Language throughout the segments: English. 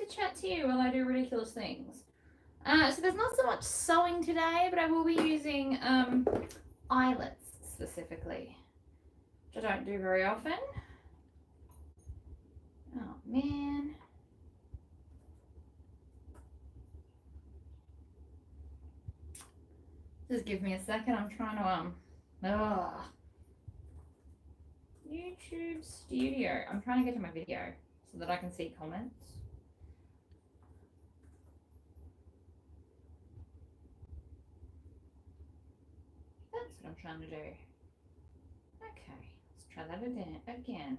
to chat to you while I do ridiculous things. So there's not so much sewing today, but I will be using eyelets specifically, which I don't do very often. Oh man. Just give me a second. I'm trying to YouTube Studio. I'm trying to get to my video so that I can see comments. That's what I'm trying to do. Okay, let's try that again.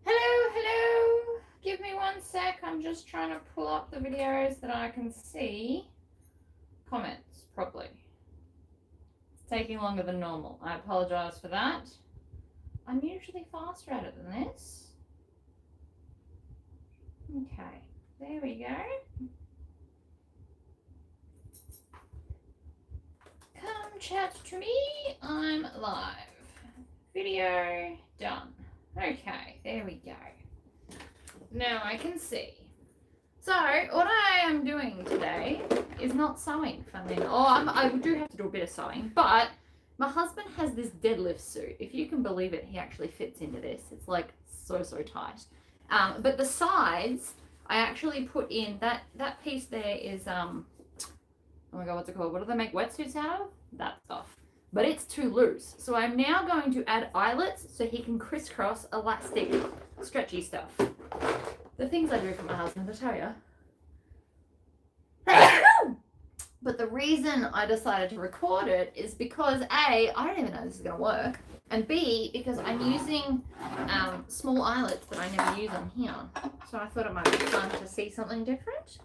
Hello. Give me one sec. I'm just trying to pull up the videos that I can see comments properly. It's taking longer than normal. I apologize for that. I'm usually faster at it than this. Okay, there we go. Come chat to me. I'm live. Video done. Okay, there we go. Now I can see. So what I am doing today is not sewing, funnily enough. I do have to do a bit of sewing, but my husband has this deadlift suit. If you can believe it, he actually fits into this. It's like so tight. But the sides, I actually put in, that piece there is, oh my God, what's it called? What do they make wetsuits out of? That stuff. But it's too loose. So I'm now going to add eyelets so he can crisscross elastic, stretchy stuff. The things I do for my husband, I tell you. But the reason I decided to record it is because A, I don't even know this is going to work, and B, because I'm using small eyelets that I never use on here. So I thought it might be fun to see something different.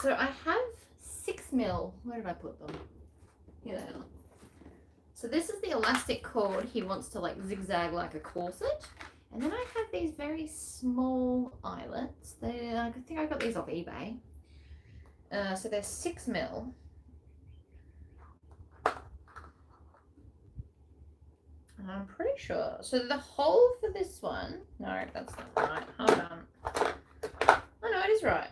So I have 6mm. Where did I put them? Here they are. So this is the elastic cord he wants to like zigzag like a corset. And then I have these very small eyelets. I think I got these off eBay. So they're 6mm. And I'm pretty sure. So the hole for this one, no, that's not right. Hold on. Oh no, it is right.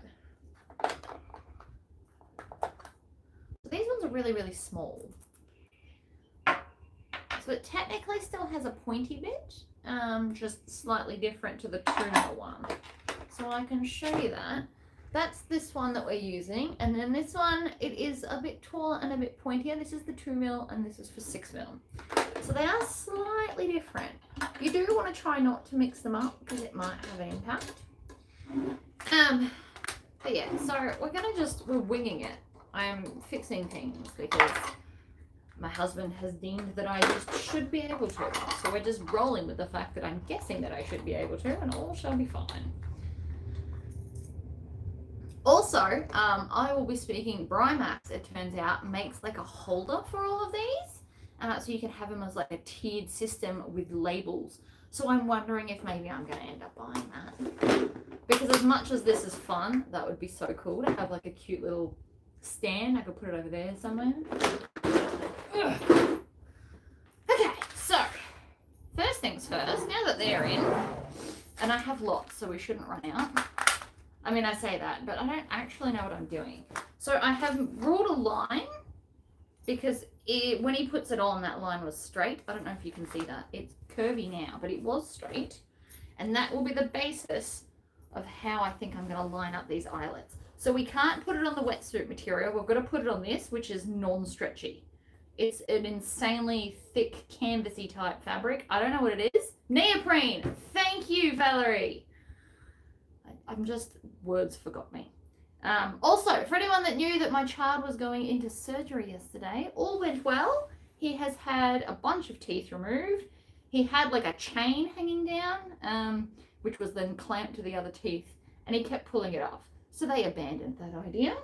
So these ones are really small. So it technically still has a pointy bit. Just slightly different to the 2mm one. So I can show you that. That's this one that we're using. And then this one, it is a bit taller and a bit pointier. This is the 2mm and this is for 6mm. So they are slightly different. You do want to try not to mix them up because it might have an impact. But yeah, so we're winging it. I'm fixing things because my husband has deemed that I just should be able to. So we're just rolling with the fact that I'm guessing that I should be able to, and all shall be fine. Also, I will be speaking, Brymax, it turns out, makes like a holder for all of these. So you can have them as like a tiered system with labels. So I'm wondering if maybe I'm going to end up buying that. Because as much as this is fun, that would be so cool to have like a cute little stand. I could put it over there somewhere. Okay, so first things first, now that they're in, and I have lots, so we shouldn't run out. I mean, I say that, but I don't actually know what I'm doing. So I have ruled a line because when he puts it on, that line was straight. I don't know if you can see that. It's curvy now, but it was straight. And that will be the basis of how I think I'm going to line up these eyelets. So we can't put it on the wetsuit material. We've got to put it on this, which is non-stretchy. It's an insanely thick, canvasy type fabric. I don't know what it is. Neoprene. Thank you, Valerie. I'm just, words forgot me. Also, for anyone that knew that my child was going into surgery yesterday, all went well. He has had a bunch of teeth removed. He had like a chain hanging down, which was then clamped to the other teeth, and he kept pulling it off. So they abandoned that idea.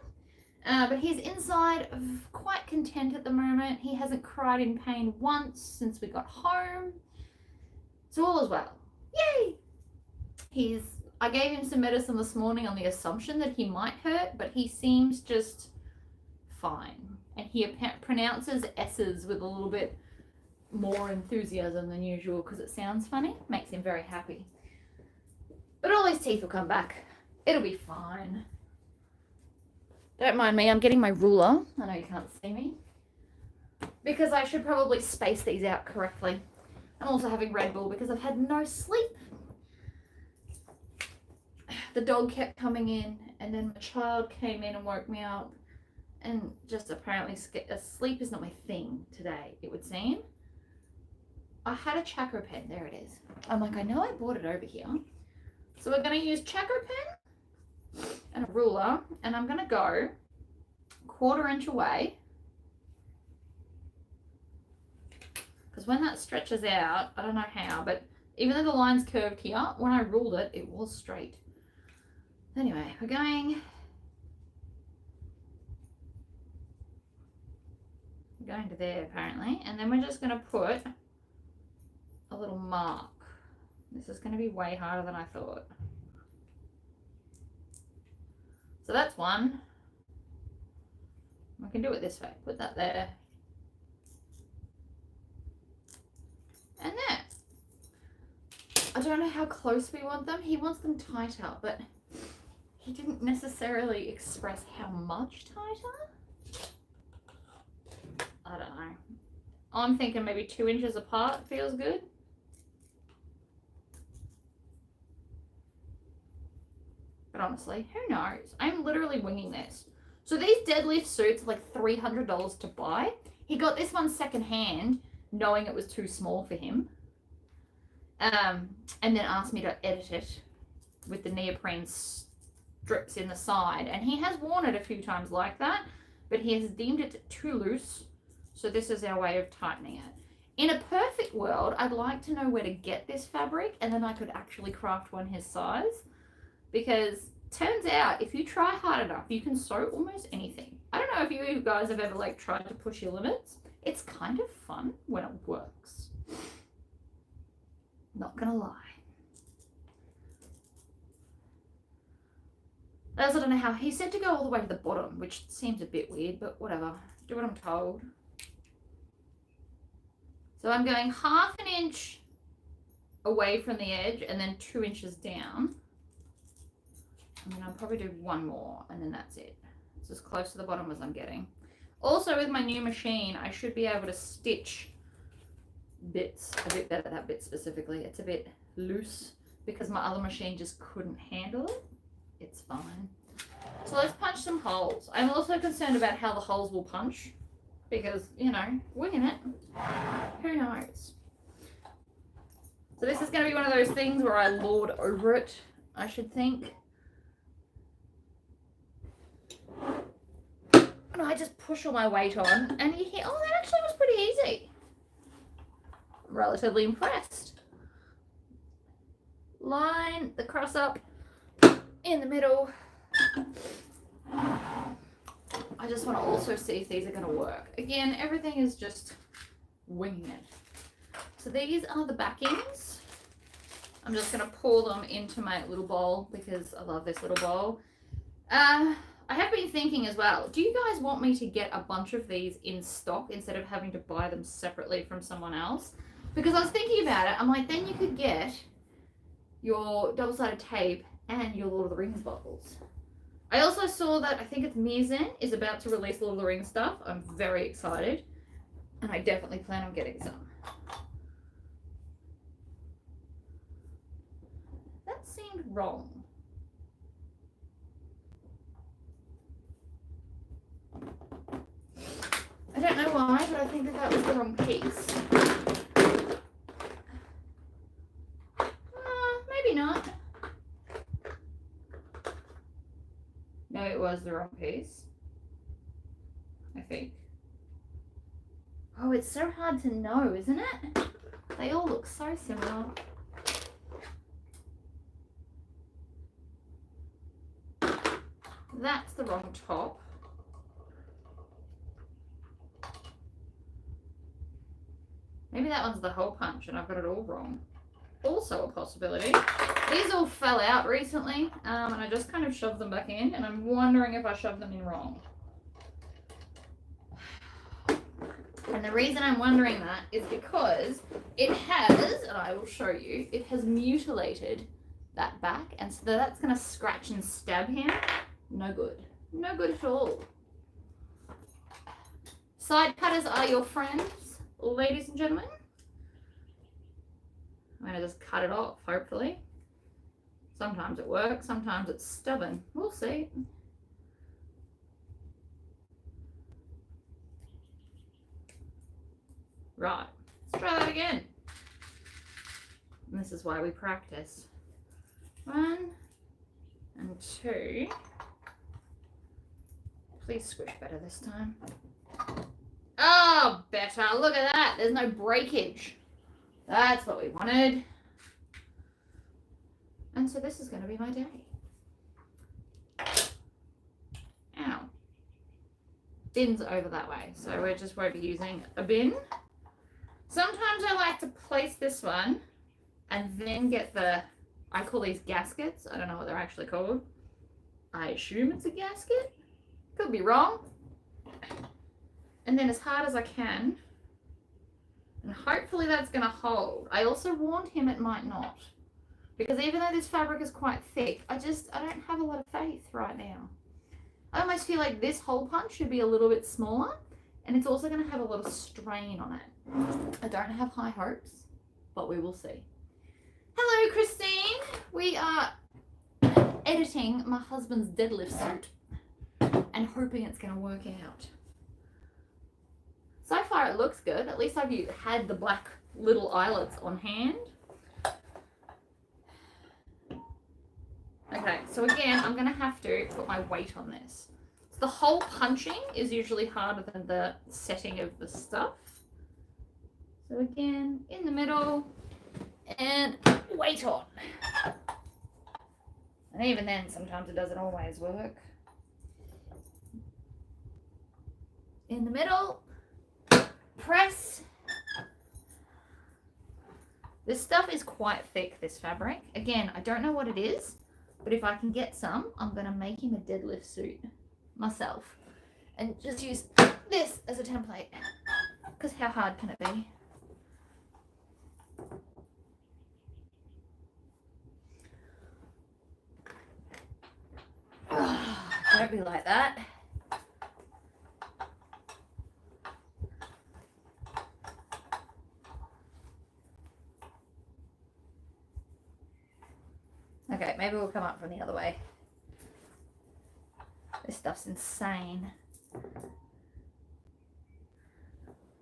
But he's inside quite content at the moment. He hasn't cried in pain once since we got home. So all is well. Yay! I gave him some medicine this morning on the assumption that he might hurt, but he seems just fine. And he pronounces S's with a little bit more enthusiasm than usual because it sounds funny. Makes him very happy. But all his teeth will come back. It'll be fine. Don't mind me, I'm getting my ruler. I know you can't see me. Because I should probably space these out correctly. I'm also having Red Bull because I've had no sleep. The dog kept coming in, and then my child came in and woke me up. And just apparently sleep is not my thing today, it would seem. I had a Chakra pen, there it is. I'm like, I know I bought it over here. So we're going to use Chakra pen and a ruler, and I'm going to go 1/4 inch away. Because when that stretches out, I don't know how, but even though the line's curved here, when I ruled it, it was straight. Anyway, we're going to there apparently, and then we're just going to put a little mark. This is going to be way harder than I thought. So that's one. I can do it this way. Put that there. And there. I don't know how close we want them. He wants them tighter, but he didn't necessarily express how much tighter. I don't know. I'm thinking maybe 2 inches apart feels good. But honestly, who knows? I'm literally winging this. So these deadlift suits are like $300 to buy. He got this one secondhand, knowing it was too small for him. And then asked me to edit it with the neoprene strips in the side. And he has worn it a few times like that, but he has deemed it too loose. So this is our way of tightening it. In a perfect world, I'd like to know where to get this fabric, and then I could actually craft one his size. Because turns out, if you try hard enough, you can sew almost anything. I don't know if you guys have ever like tried to push your limits. It's kind of fun when it works. Not gonna lie. I also don't know how he said to go all the way to the bottom, which seems a bit weird, but whatever. Do what I'm told. So I'm going 1/2 inch away from the edge and then 2 inches down. And then I'll probably do one more and then that's it. It's as close to the bottom as I'm getting. Also with my new machine, I should be able to stitch bits a bit better, that bit specifically. It's a bit loose because my other machine just couldn't handle it. It's fine. So let's punch some holes. I'm also concerned about how the holes will punch because, you know, winging it, who knows? So this is going to be one of those things where I lord over it, I should think. And I just push all my weight on and you hear, oh, that actually was pretty easy. I'm relatively impressed. Line the cross up in the middle. I just want to also see if these are going to work. Again, everything is just winging it. So these are the backings. I'm just going to pour them into my little bowl because I love this little bowl. I have been thinking as well, do you guys want me to get a bunch of these in stock instead of having to buy them separately from someone else? Because I was thinking about it, I'm like, then you could get your double-sided tape and your Lord of the Rings bottles. I also saw that I think it's Mizzen is about to release Lord of the Rings stuff. I'm very excited. And I definitely plan on getting some. That seemed wrong. I don't know why, but I think that that was the wrong piece. Maybe not. No, it was the wrong piece. I think. Oh, it's so hard to know, isn't it? They all look so similar. That's the wrong top. Maybe that one's the hole punch and I've got it all wrong. Also a possibility. These all fell out recently and I just kind of shoved them back in and I'm wondering if I shoved them in wrong. And the reason I'm wondering that is because it has, and I will show you, it has mutilated that back, and so that's going to scratch and stab him. No good. No good at all. Side cutters are your friends, ladies and gentlemen. I'm going to just cut it off, hopefully. Sometimes it works, sometimes it's stubborn. We'll see. Right, let's try that again. And this is why we practice. 1 and 2. Please squish better this time. Oh, better. Look at that. There's no breakage. That's what we wanted. And so this is going to be my day. Ow. Bin's over that way, so we just won't be using a bin. Sometimes I like to place this one and then get the, I call these gaskets. I don't know what they're actually called. I assume it's a gasket. Could be wrong. And then as hard as I can. And hopefully that's going to hold. I also warned him it might not. Because even though this fabric is quite thick, I don't have a lot of faith right now. I almost feel like this hole punch should be a little bit smaller. And it's also going to have a lot of strain on it. I don't have high hopes, but we will see. Hello, Christine. We are editing my husband's deadlift suit and hoping it's going to work out. So far it looks good. At least I've had the black little eyelets on hand. Okay, so again, I'm going to have to put my weight on this. So the hole punching is usually harder than the setting of the stuff. So again, in the middle and weight on. And even then, sometimes it doesn't always work. In the middle, press. This stuff is quite thick, this fabric. Again, I don't know what it is, but if I can get some, I'm going to make him a deadlift suit myself. And just use this as a template. Because how hard can it be? Don't be like that. Okay, maybe we'll come up from the other way. This stuff's insane.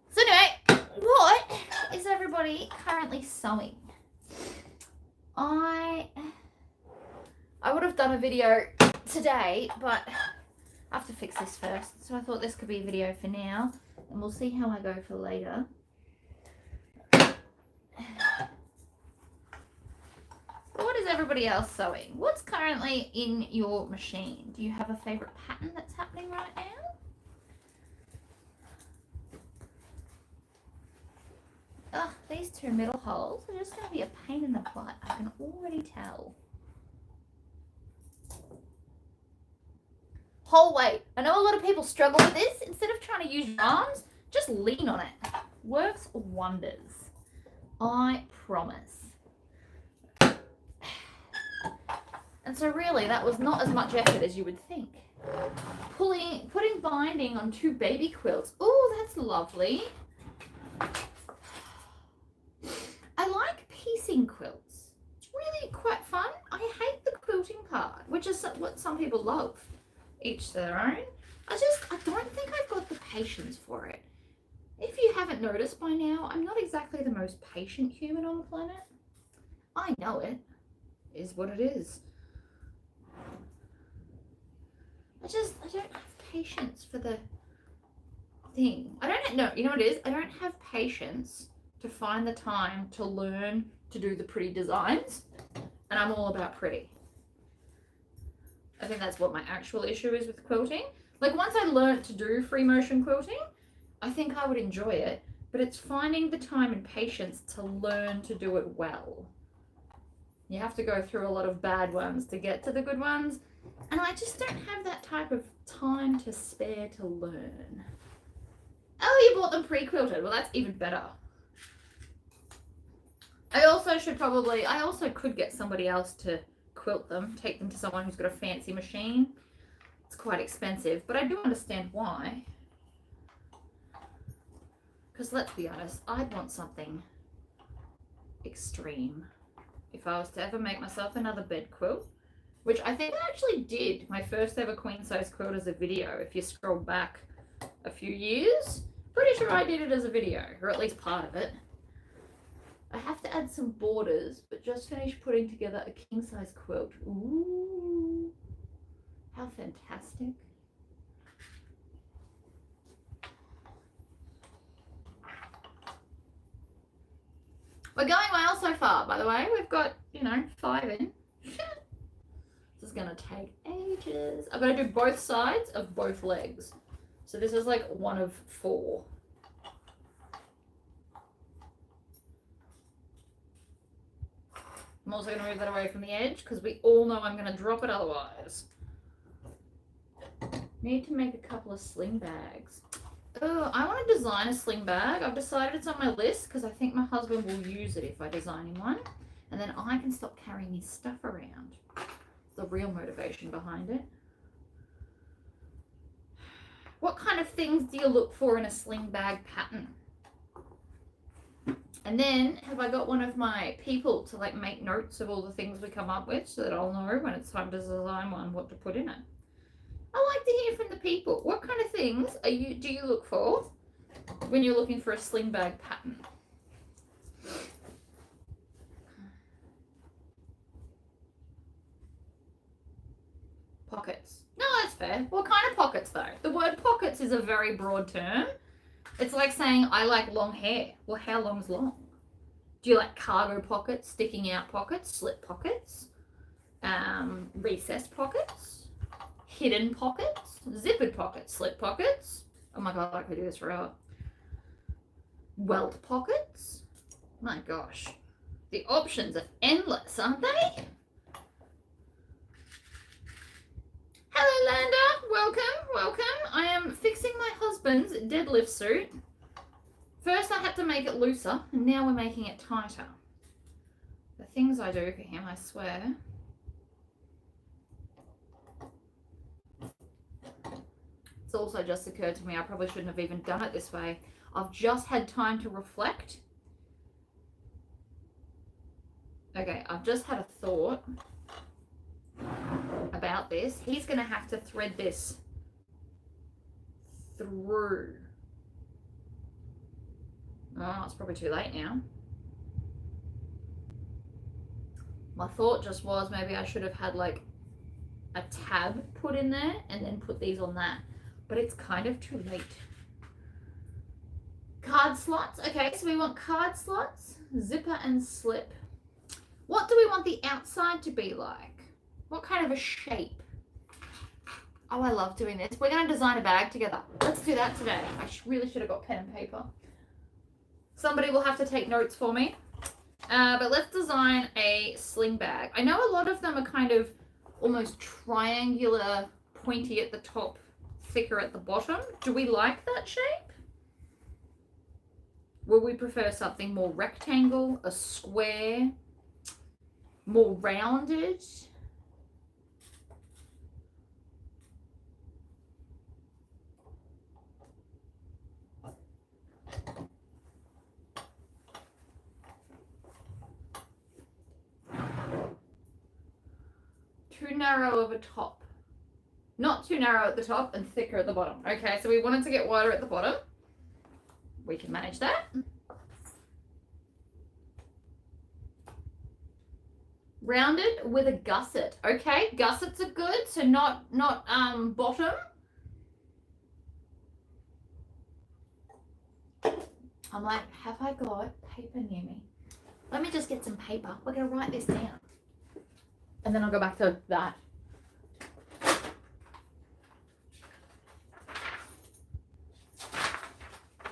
So anyway, what is everybody currently sewing? I would have done a video today, but I have to fix this first. So I thought this could be a video for now, and we'll see how I go for later. What is everybody else sewing? What's currently in your machine? Do you have a favorite pattern that's happening right now? Ugh, these two middle holes are just going to be a pain in the butt. I can already tell. Whole weight. I know a lot of people struggle with this. Instead of trying to use your arms, just lean on it. Works wonders. I promise. And so really, that was not as much effort as you would think. Putting binding on 2 baby quilts. Oh, that's lovely. I like piecing quilts. It's really quite fun. I hate the quilting part, which is what some people love. Each their own. I don't think I've got the patience for it. If you haven't noticed by now, I'm not exactly the most patient human on the planet. I know it. Is what it is. I don't have patience for the thing. I don't know, you know what it is? I don't have patience to find the time to learn to do the pretty designs. And I'm all about pretty. I think that's what my actual issue is with quilting. Like once I learned to do free motion quilting, I think I would enjoy it. But it's finding the time and patience to learn to do it well. You have to go through a lot of bad ones to get to the good ones. And I just don't have that type of time to spare to learn. Oh, you bought them pre-quilted. Well, that's even better. I also could get somebody else to quilt them, take them to someone who's got a fancy machine. It's quite expensive, but I do understand why. Because let's be honest, I'd want something extreme if I was to ever make myself another bed quilt, which I think I actually did my first ever queen size quilt as a video. If you scroll back a few years, pretty sure I did it as a video, or at least part of it. I have to add some borders, but just finished putting together a king size quilt. Ooh, how fantastic. We're going well so far, by the way. We've got, 5 in. This is going to take ages. I've got to do both sides of both legs. So this is like 1 of 4. I'm also going to move that away from the edge because we all know I'm going to drop it otherwise. Need to make a couple of sling bags. Oh, I want to design a sling bag. I've decided it's on my list because I think my husband will use it if I design him one. And then I can stop carrying his stuff around. It's the real motivation behind it. What kind of things do you look for in a sling bag pattern? And then have I got one of my people to like make notes of all the things we come up with so that I'll know when it's time to design one what to put in it. I like to hear from the people. What kind of things do you look for when you're looking for a sling bag pattern? Pockets. No, that's fair. What kind of pockets though? The word pockets is a very broad term. It's like saying I like long hair. Well, how long's long? Do you like cargo pockets, sticking out pockets, slip pockets, recessed pockets? Hidden pockets, zippered pockets, slip pockets. Oh my god, I could do this forever. Welt pockets. My gosh. The options are endless, aren't they? Hello, Landa. Welcome, welcome. I am fixing my husband's deadlift suit. First I had to make it looser, and now we're making it tighter. The things I do for him, I swear. It's also just occurred to me I probably shouldn't have even done it this way. I've just had time to reflect. Okay, I've just had a thought about this. He's going to have to thread this through. Oh, it's probably too late now. My thought just was maybe I should have had like a tab put in there and then put these on that. But it's kind of too late. Card slots. Okay, so we want card slots, zipper and slip. What do we want the outside to be like? What kind of a shape? Oh, I love doing this. We're going to design a bag together. Let's do that today. I really should have got pen and paper. Somebody will have to take notes for me. But let's design a sling bag. I know a lot of them are kind of almost triangular, pointy at the top, thicker at the bottom. Do we like that shape? Will we prefer something more rectangle, a square, more rounded? Too narrow of a top. Not too narrow at the top and thicker at the bottom. Okay, so we wanted to get wider at the bottom. We can manage that. Rounded with a gusset. Okay, gussets are good, so not bottom. I'm like, have I got paper near me? Let me just get some paper. We're gonna write this down. And then I'll go back to that.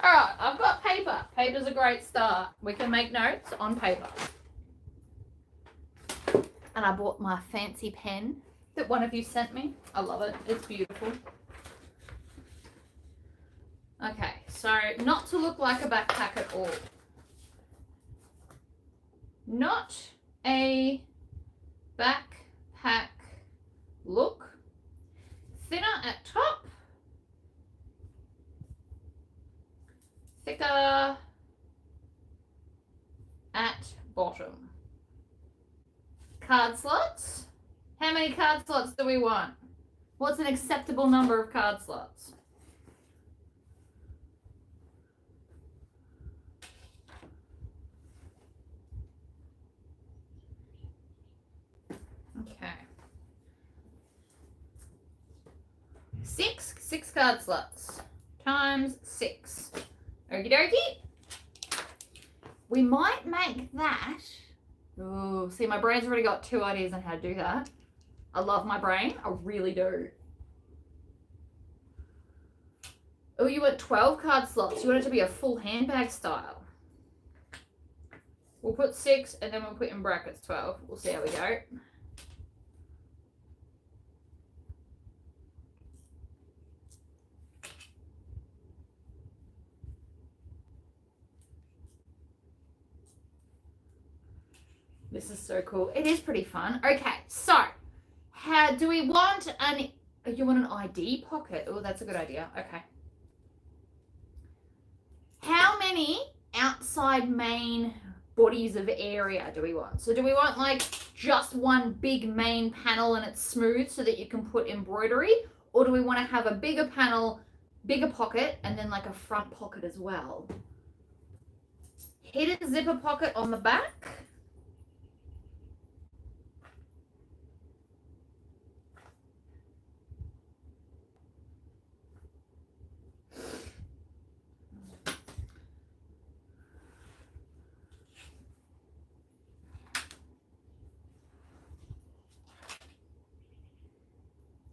All right, I've got paper. Paper's a great start. We can make notes on paper. And I bought my fancy pen that one of you sent me. I love it. It's beautiful. Okay, so not to look like a backpack at all. Not a backpack look. Thinner at top. Thicker at bottom. Card slots. How many card slots do we want? What's an acceptable number of card slots? Okay. 6 card slots times 6. Okie dokie. We might make that. Oh, see, my brain's already got 2 ideas on how to do that. I love my brain. I really do. Oh, you want 12 card slots. You want it to be a full handbag style. We'll put 6 and then we'll put in brackets 12. We'll see how we go. This is so cool. It is pretty fun. Okay, so how do we want you want an ID pocket? Oh, that's a good idea. Okay. How many outside main bodies of area do we want? So do we want like just one big main panel and it's smooth so that you can put embroidery? Or do we want to have a bigger panel, bigger pocket, and then like a front pocket as well? Hidden zipper pocket on the back.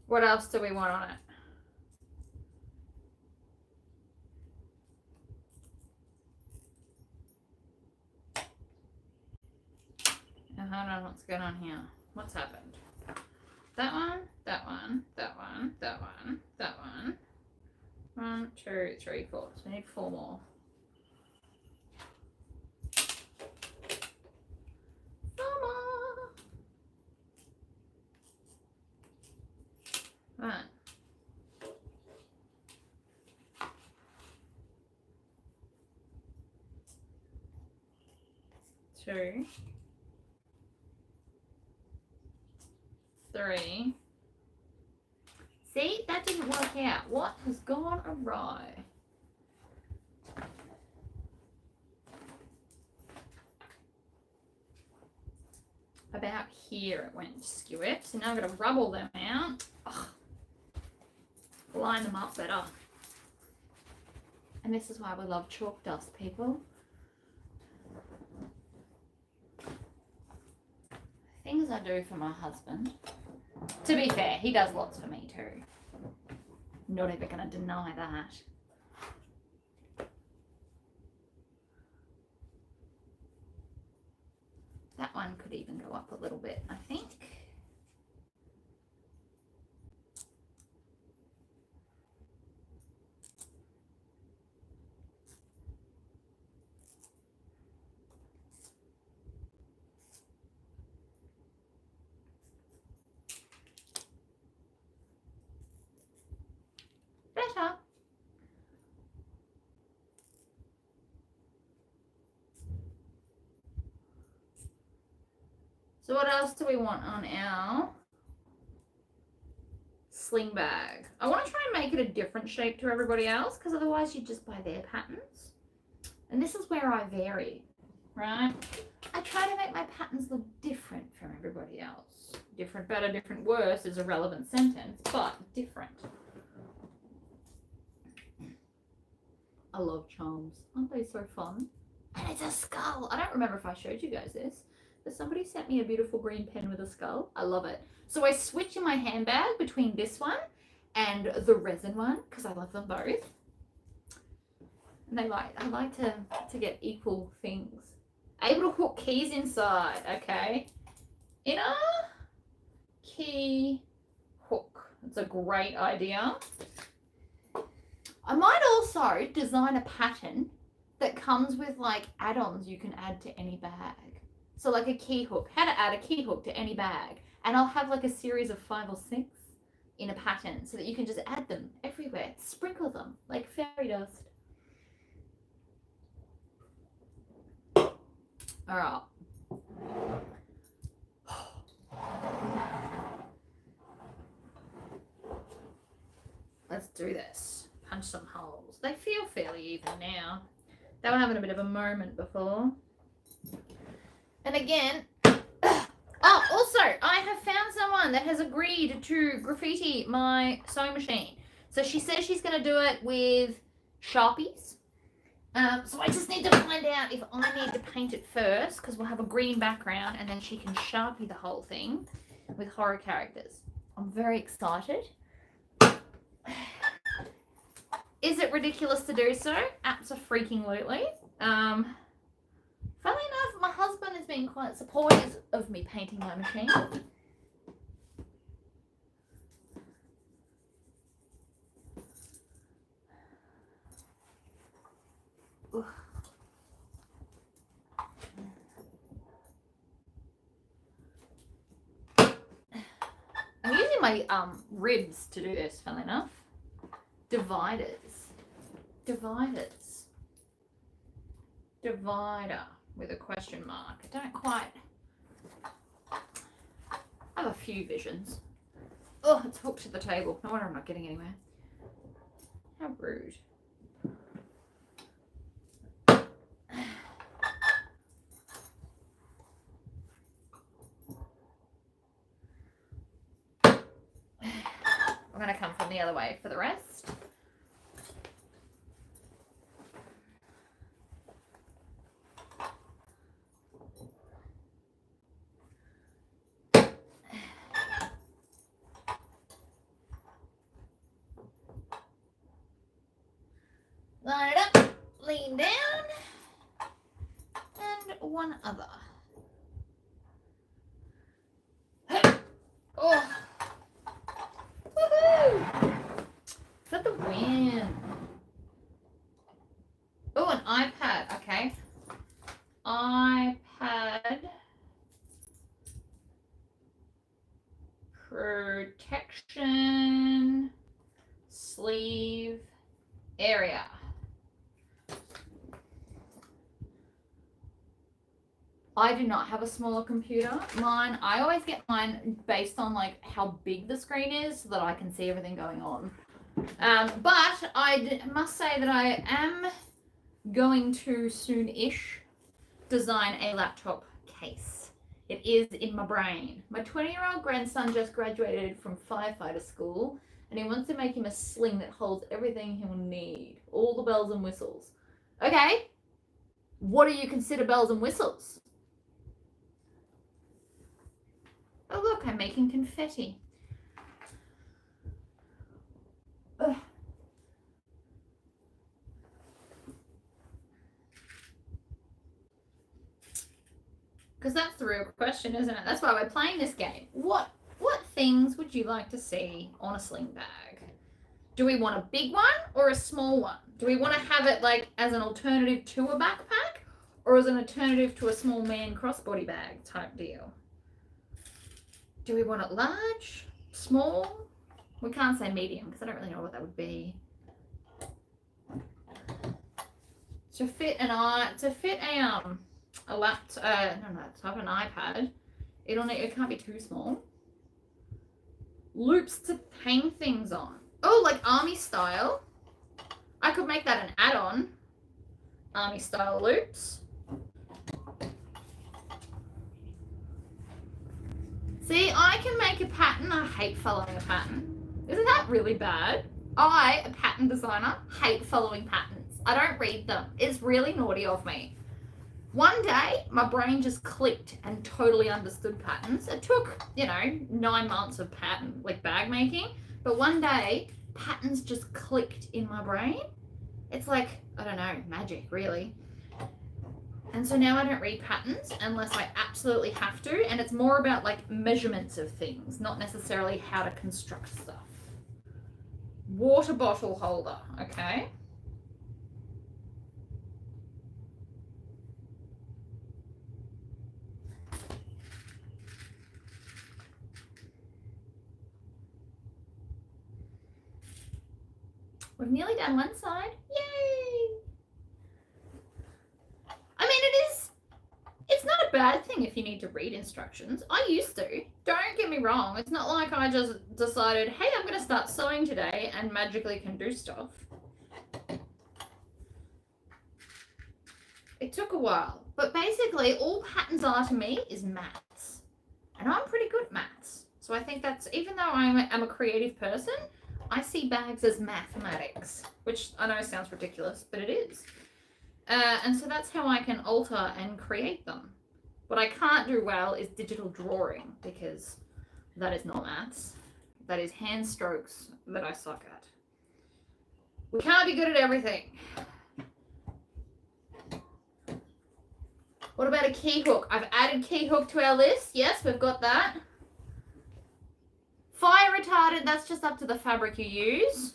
What else do we want on it? Hold on, what's going on here? What's happened? That one, that one, that one, that one, that one. 1, 2, 3, 4. So we need 4 more. 4 more. 1. 2. 3. See, that didn't work out. What has gone awry? About here it went skew. So now I'm going to rub all them out. Ugh. Line them up better. And this is why we love chalk dust, people. Things I do for my husband. To be fair, he does lots for me too. Not even going to deny that. That one could even go up a little bit, I think. Better. So what else do we want on our sling bag? I want to try and make it a different shape to everybody else because otherwise you just buy their patterns. And this is where I vary, right? I try to make my patterns look different from everybody else. Different, better, different, worse is a relevant sentence, but different. I love charms. Aren't they so fun? And it's a skull. I don't remember if I showed you guys this, but somebody sent me a beautiful green pen with a skull. I love it. So I switch in my handbag between this one and the resin one because I love them both. And I like to get equal things. Able to hook keys inside, okay. Inner key hook. It's a great idea. I might also design a pattern that comes with like add-ons you can add to any bag. So like a key hook, how to add a key hook to any bag. And I'll have like a series of 5 or 6 in a pattern so that you can just add them everywhere. Sprinkle them like fairy dust. All right. Let's do this. Punch some holes. They feel fairly even now. They were having a bit of a moment before. And again, oh, also, I have found someone that has agreed to graffiti my sewing machine. So she says she's going to do it with Sharpies. So I just need to find out if I need to paint it first, because we'll have a green background, and then she can Sharpie the whole thing with horror characters. I'm very excited. Is it ridiculous to do so? Abso-freaking-lutely. Funnily enough, my husband has been quite supportive of me painting my machine. Ugh. I'm using my ribs to do this, funnily enough. Dividers. Divider with a question mark. I don't quite have a few visions. Oh, it's hooked to the table. No wonder I'm not getting anywhere. How rude. I'm going to come from the other way for the rest. Line it up, lean down, and one other. Oh, woohoo! For the win. Oh, an iPad. Okay, iPad protection sleeve area. I do not have a smaller computer. Mine, I always get mine based on like how big the screen is so that I can see everything going on. But I must say that I am going to soon-ish design a laptop case. It is in my brain. My 20-year-old grandson just graduated from firefighter school, and he wants to make him a sling that holds everything he will need. All the bells and whistles. Okay, what do you consider bells and whistles? Oh look, I'm making confetti. Ugh. Because that's the real question, isn't it? That's why we're playing this game. What things would you like to see on a sling bag? Do we want a big one or a small one? Do we want to have it like as an alternative to a backpack, or as an alternative to a small man crossbody bag type deal? Do we want it large, small? We can't say medium because I don't really know what that would be. To fit a laptop, an iPad, it can't be too small. Loops to hang things on. Oh, like army style. I could make that an add-on. Army style loops. See, I can make a pattern. I hate following a pattern. Isn't that really bad? I, a pattern designer, hate following patterns. I don't read them. It's really naughty of me. One day, my brain just clicked and totally understood patterns. It took, 9 months of pattern, like bag making. But one day, patterns just clicked in my brain. It's like, I don't know, magic, really. And so now I don't read patterns unless I absolutely have to. And it's more about like measurements of things, not necessarily how to construct stuff. Water bottle holder, okay. We've nearly done one side. Yay! I mean, it's not a bad thing if you need to read instructions. I used to. Don't get me wrong. It's not like I just decided, hey, I'm going to start sewing today and magically can do stuff. It took a while. But basically, all patterns are to me is maths. And I'm pretty good at maths. So I think that's, even though I'm a creative person, I see bags as mathematics. Which I know sounds ridiculous, but it is. And so that's how I can alter and create them. What I can't do well is digital drawing, because that is not maths. That is hand strokes that I suck at. We can't be good at everything. What about a key hook? I've added key hook to our list. Yes, we've got that. Fire retardant, that's just up to the fabric you use.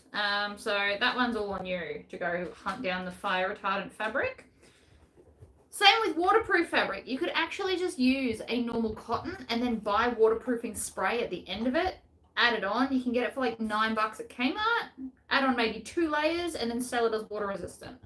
So that one's all on you to go hunt down the fire retardant fabric. Same with waterproof fabric. You could actually just use a normal cotton and then buy waterproofing spray at the end of it. Add it on. You can get it for like $9 at Kmart. Add on maybe 2 layers and then sell it as water resistant.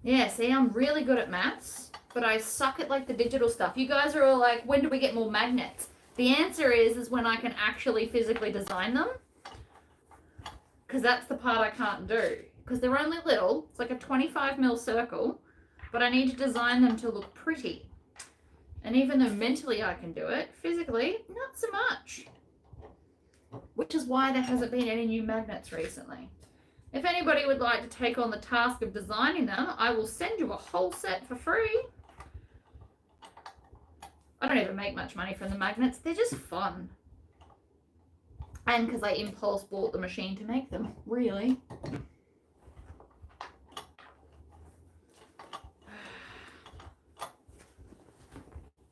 Yeah, see, I'm really good at maths, but I suck at like the digital stuff. You guys are all like, when do we get more magnets? The answer is when I can actually physically design them. Because that's the part I can't do. Because they're only little. It's like a 25mm circle. But I need to design them to look pretty. And even though mentally I can do it, physically, not so much. Which is why there hasn't been any new magnets recently. If anybody would like to take on the task of designing them, I will send you a whole set for free. I don't even make much money from the magnets. They're just fun. And because I impulse bought the machine to make them, really.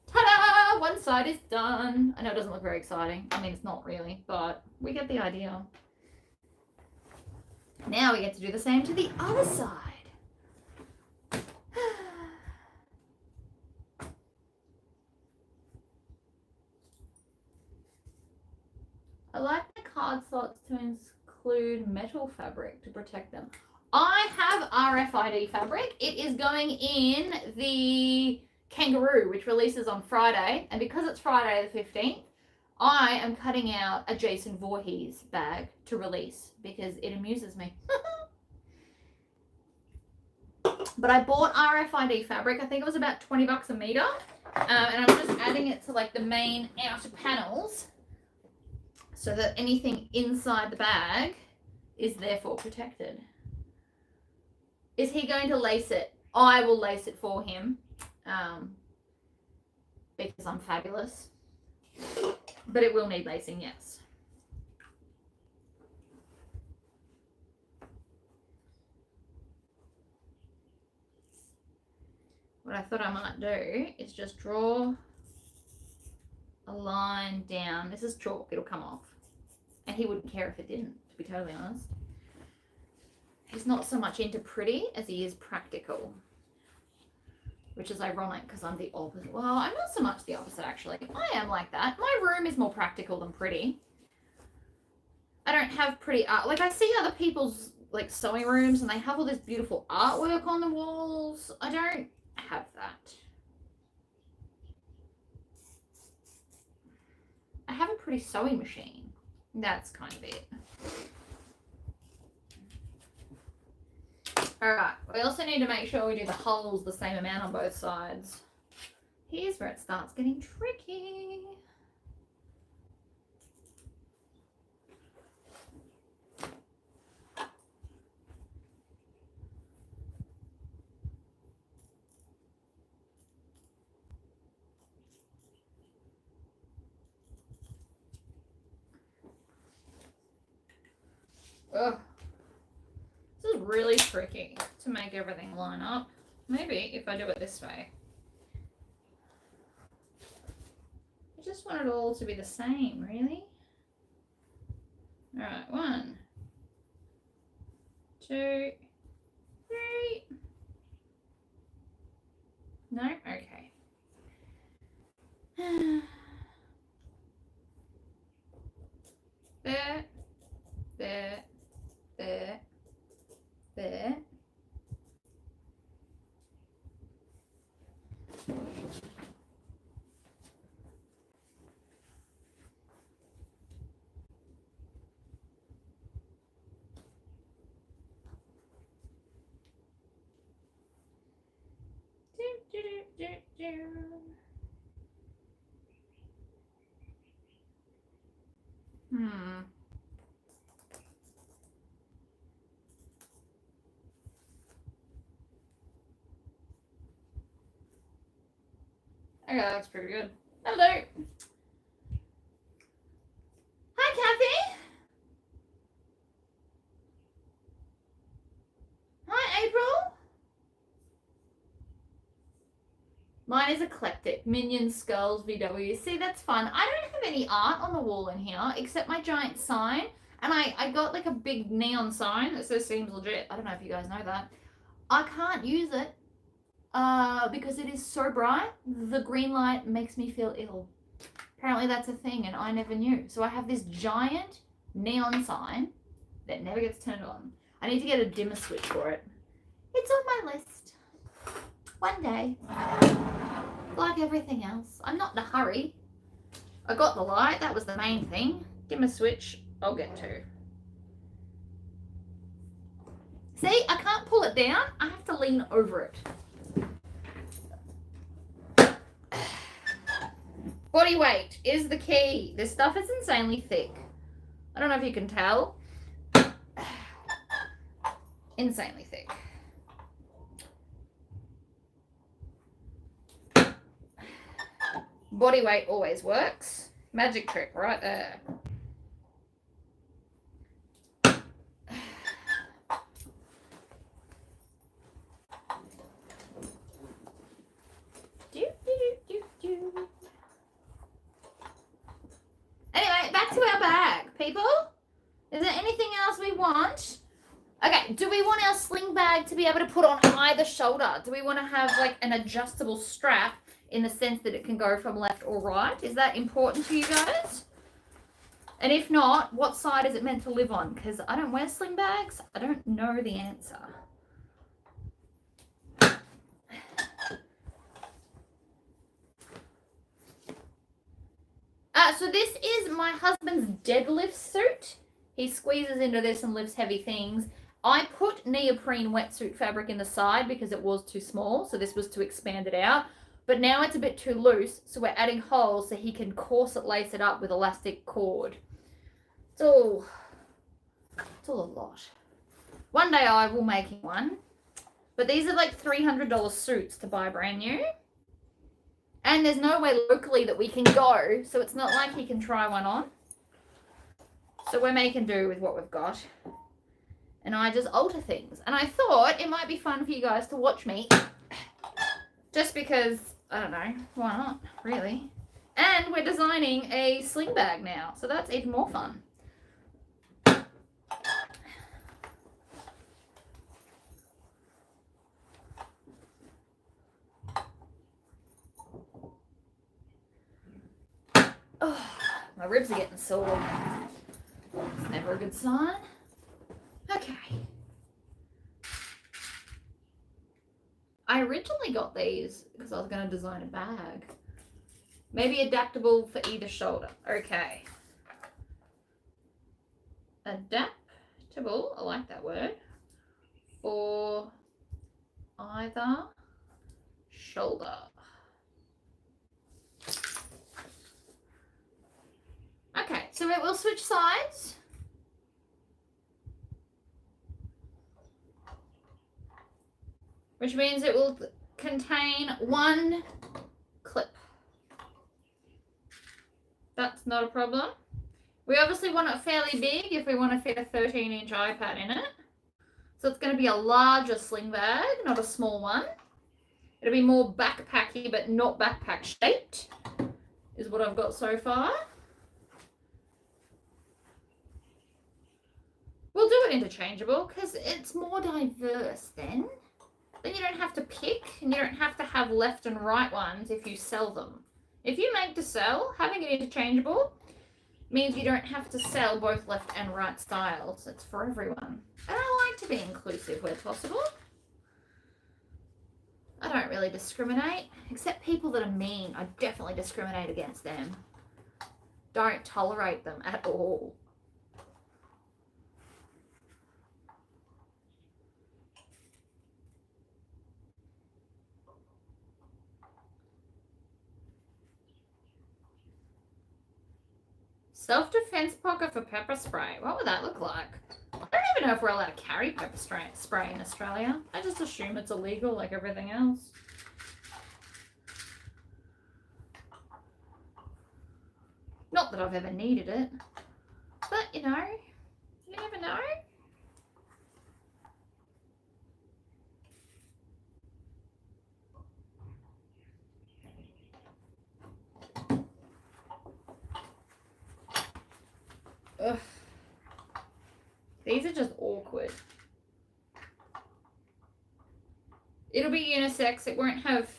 Ta-da! One side is done. I know it doesn't look very exciting. I mean, it's not really, but we get the idea. Now we get to do the same to the other side. I like the card slots to include metal fabric to protect them. I have RFID fabric. It is going in the kangaroo, which releases on Friday. And because it's Friday the 15th, I am cutting out a Jason Voorhees bag to release because it amuses me. But I bought RFID fabric. I think it was about $20 a meter. And I'm just adding it to like the main outer panels so that anything inside the bag is therefore protected. Is he going to lace it? I will lace it for him because I'm fabulous. But it will need lacing, yes. What I thought I might do is just draw a line down. This is chalk, it'll come off. And he wouldn't care if it didn't, to be totally honest. He's not so much into pretty as he is practical. Which is ironic because I'm the opposite. Well, I'm not so much the opposite, actually. I am like that. My room is more practical than pretty. I don't have pretty art. Like, I see other people's, like, sewing rooms and they have all this beautiful artwork on the walls. I don't have that. I have a pretty sewing machine. That's kind of it. Alright, we also need to make sure we do the holes the same amount on both sides. Here's where it starts getting tricky. Ugh. This is really tricky to make everything line up. Maybe if I do it this way. I just want it all to be the same, really. Alright, 1, 2, 3. No? Okay. Okay, that looks pretty good. Hello. Hi, Kathy. Hi, April. Mine is eclectic. Minions, skulls, VW. See, that's fun. I don't have any art on the wall in here except my giant sign. And I got like a big neon sign that says seems legit. I don't know if you guys know that. I can't use it because it is so bright. The green light makes me feel ill. Apparently that's a thing and I never knew. So I have this giant neon sign that never gets turned on. I need to get a dimmer switch for it. It's on my list. One day. Like everything else. I'm not in a hurry. I got the light. That was the main thing. Dimmer switch. I'll get to. See, I can't pull it down. I have to lean over it. Body weight is the key. This stuff is insanely thick. I don't know if you can tell. Insanely thick. Body weight always works. Magic trick right there. Anyway, back to our bag, people. Is there anything else we want? Okay, do we want our sling bag to be able to put on either shoulder? Do we want to have like an adjustable strap in the sense that it can go from left or right? Is that important to you guys? And if not, what side is it meant to live on? Because I don't wear sling bags. I don't know the answer. So this is my husband's deadlift suit. He squeezes into this and lifts heavy things. I put neoprene wetsuit fabric in the side because it was too small, so this was to expand it out. But now it's a bit too loose, so we're adding holes so he can corset lace it up with elastic cord. It's all a lot. One day I will make one. But these are like $300 suits to buy brand new. And there's nowhere locally that we can go, so it's not like he can try one on. So we're making do with what we've got. And I just alter things. And I thought it might be fun for you guys to watch me. Just because, I don't know, why not, really? And we're designing a sling bag now, so that's even more fun. Oh, my ribs are getting sore. It's never a good sign. Okay. I originally got these because I was going to design a bag. Maybe adaptable for either shoulder. Okay. Adaptable, I like that word. For either shoulder. Okay, so it will switch sides. Which means it will contain one clip. That's not a problem. We obviously want it fairly big if we want to fit a 13-inch iPad in it. So it's going to be a larger sling bag, not a small one. It'll be more backpacky, but not backpack shaped, is what I've got so far. We'll do it interchangeable because it's more diverse then. Then you don't have to pick and you don't have to have left and right ones if you sell them. If you make to sell, having it interchangeable means you don't have to sell both left and right styles. It's for everyone. And I like to be inclusive where possible. I don't really discriminate, except people that are mean. I definitely discriminate against them. Don't tolerate them at all. Self-defense pocket for pepper spray. What would that look like? I don't even know if we're allowed to carry pepper spray in Australia. I just assume it's illegal like everything else. Not that I've ever needed it, but you know, you never know. Ugh. These are just awkward. It'll be unisex. It won't have...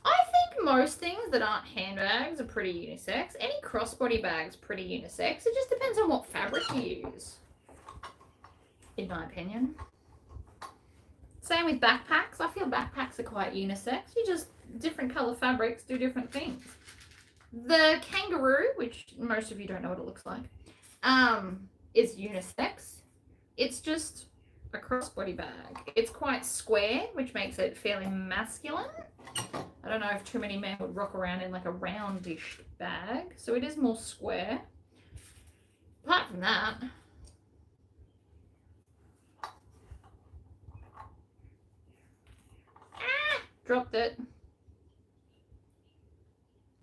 I think most things that aren't handbags are pretty unisex. Any crossbody bag's pretty unisex. It just depends on what fabric you use, in my opinion. Same with backpacks. I feel backpacks are quite unisex. You just, different color fabrics do different things. The kangaroo, which most of you don't know what it looks like, is unisex. It's just a crossbody bag. It's quite square, which makes it fairly masculine. I don't know if too many men would rock around in like a roundish bag, so it is more square. Apart from that, dropped it.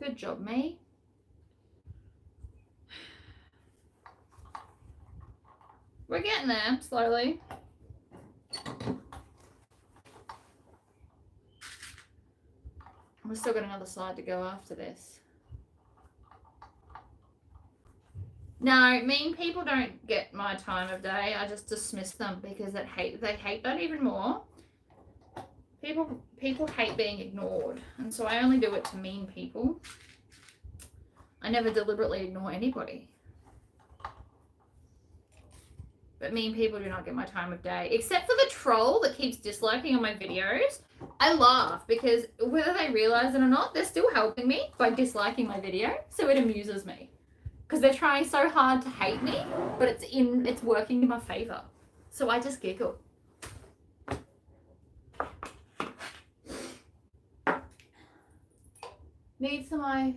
Good job, me. We're getting there slowly. We've still got another side to go after this. No, mean people don't get my time of day. I just dismiss them because they hate that even more. People hate being ignored, and so I only do it to mean people. I never deliberately ignore anybody. But mean people do not get my time of day, except for the troll that keeps disliking on my videos. I laugh because whether they realize it or not, they're still helping me by disliking my video, so it amuses me. Because they're trying so hard to hate me, but it's working in my favor. So I just giggle. Need some my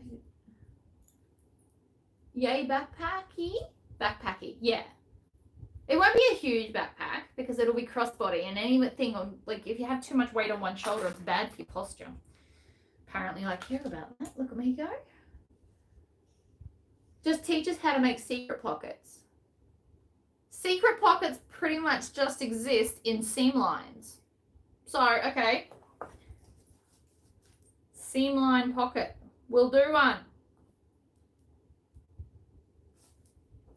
yay backpacky, yeah. It won't be a huge backpack because it'll be crossbody, and anything on, like, if you have too much weight on one shoulder, it's bad for your posture. Apparently I care about that. Look at me go. Just teach us how to make secret pockets. Secret pockets pretty much just exist in seam lines. So, okay. Seam line pocket. We'll do one.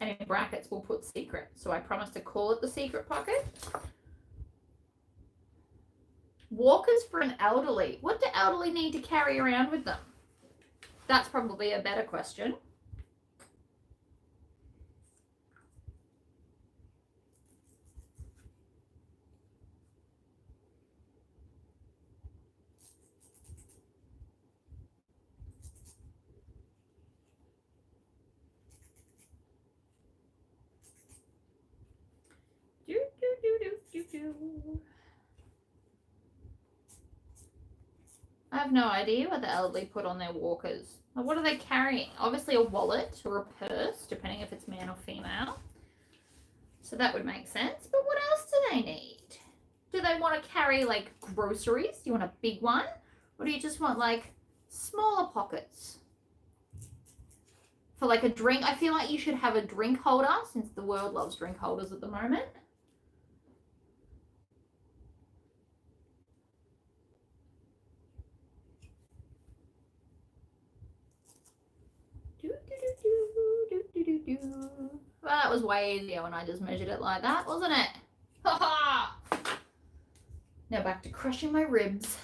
And in brackets, we'll put secret. So I promise to call it the secret pocket. Walkers for an elderly. What do elderly need to carry around with them? That's probably a better question. I have no idea what the elderly put on their walkers. What are they carrying? Obviously a wallet or a purse, depending if it's male or female. So that would make sense. But what else do they need? Do they want to carry like groceries? Do you want a big one? Or do you just want like smaller pockets? For like a drink, I feel like you should have a drink holder since the world loves drink holders at the moment. Well, that was way easier when I just measured it like that, wasn't it? Ha ha! Now back to crushing my ribs.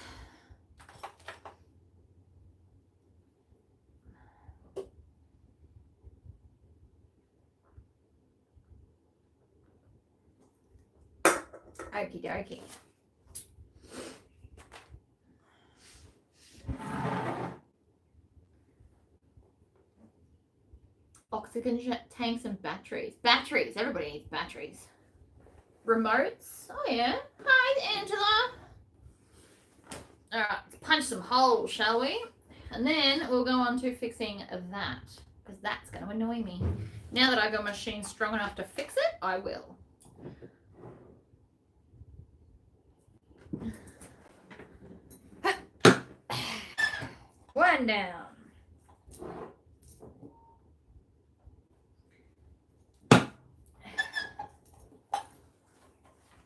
Okie dokie. Oxygen tanks and batteries. Batteries. Everybody needs batteries. Remotes. Oh, yeah. Hi, Angela. All right. Let's punch some holes, shall we? And then we'll go on to fixing that, because that's going to annoy me. Now that I've got a machine strong enough to fix it, I will. One down.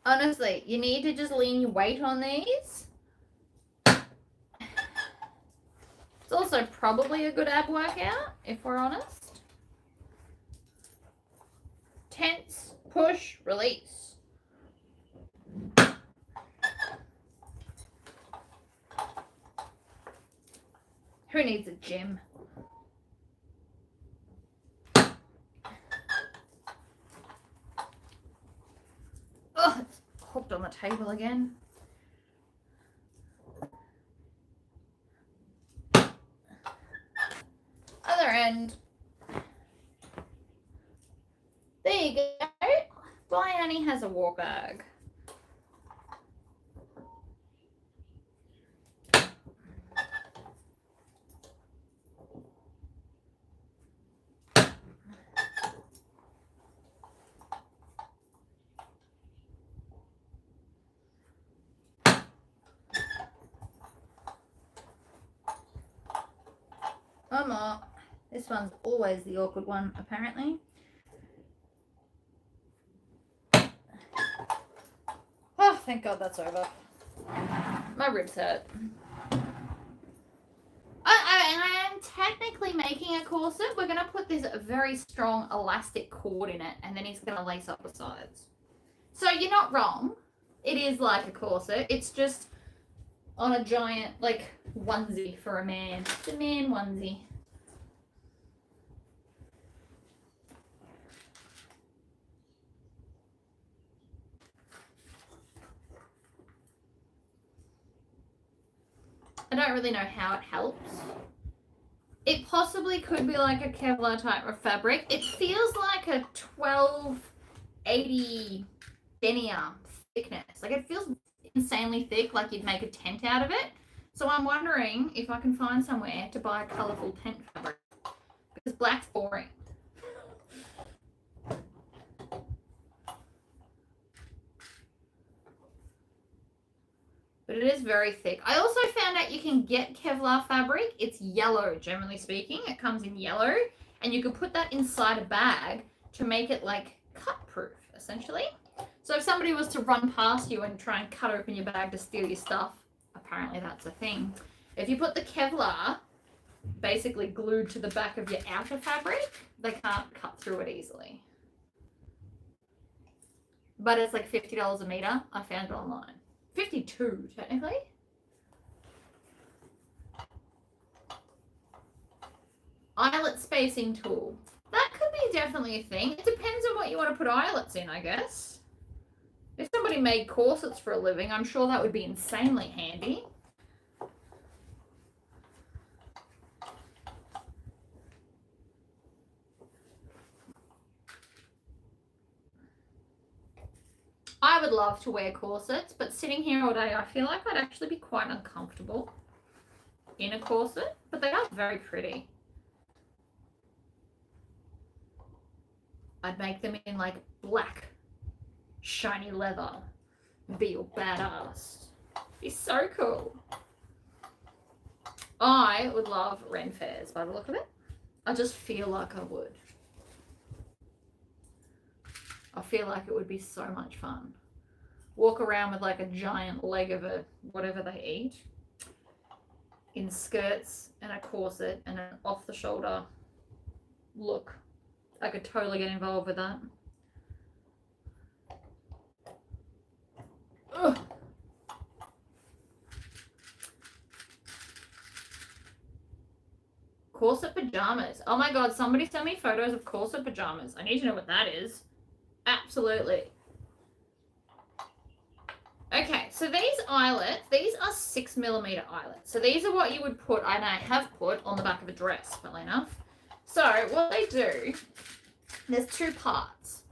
Honestly, you need to just lean your weight on these. It's also probably a good ab workout, if we're honest. Tense, push, release. Who needs a gym? Oh, it's hooked on the table again. Other end. There you go. Bryony has a war bag. One more. This one's always the awkward one, apparently. Oh, thank God that's over. My ribs hurt. I am technically making a corset. We're going to put this very strong elastic cord in it, and then he's going to lace up the sides. So you're not wrong. It is like a corset. It's just on a giant, like, onesie for a man. It's a man onesie. I don't really know how it helps. It possibly could be like a Kevlar type of fabric. It feels like a 1280 denier thickness. Like it feels insanely thick, like you'd make a tent out of it. So I'm wondering if I can find somewhere to buy a colourful tent fabric. Because black's boring. But it is very thick. I also found out you can get Kevlar fabric. It's yellow, generally speaking. It comes in yellow. And you can put that inside a bag to make it like cut-proof, essentially. So if somebody was to run past you and try and cut open your bag to steal your stuff, apparently that's a thing. If you put the Kevlar basically glued to the back of your outer fabric, they can't cut through it easily. But it's like $50 a meter. I found it online. 52 technically. Eyelet spacing tool. That could be definitely a thing. It depends on what you want to put eyelets in, I guess. If somebody made corsets for a living, I'm sure that would be insanely handy. I would love to wear corsets, but sitting here all day, I feel like I'd actually be quite uncomfortable in a corset, but they are very pretty. I'd make them in like black, shiny leather. Be your badass. Be so cool. I would love Ren fairs by the look of it. I just feel like I would. I feel like it would be so much fun. Walk around with like a giant leg of a whatever they eat in skirts and a corset and an off the shoulder look. I could totally get involved with that. Ugh. Corset pajamas. Oh my God, somebody send me photos of corset pajamas. I need to know what that is. Absolutely. Okay, so these eyelets, these are 6mm eyelets. So these are what you would put, and I have put on the back of a dress, funnily enough. So what they do, there's two parts.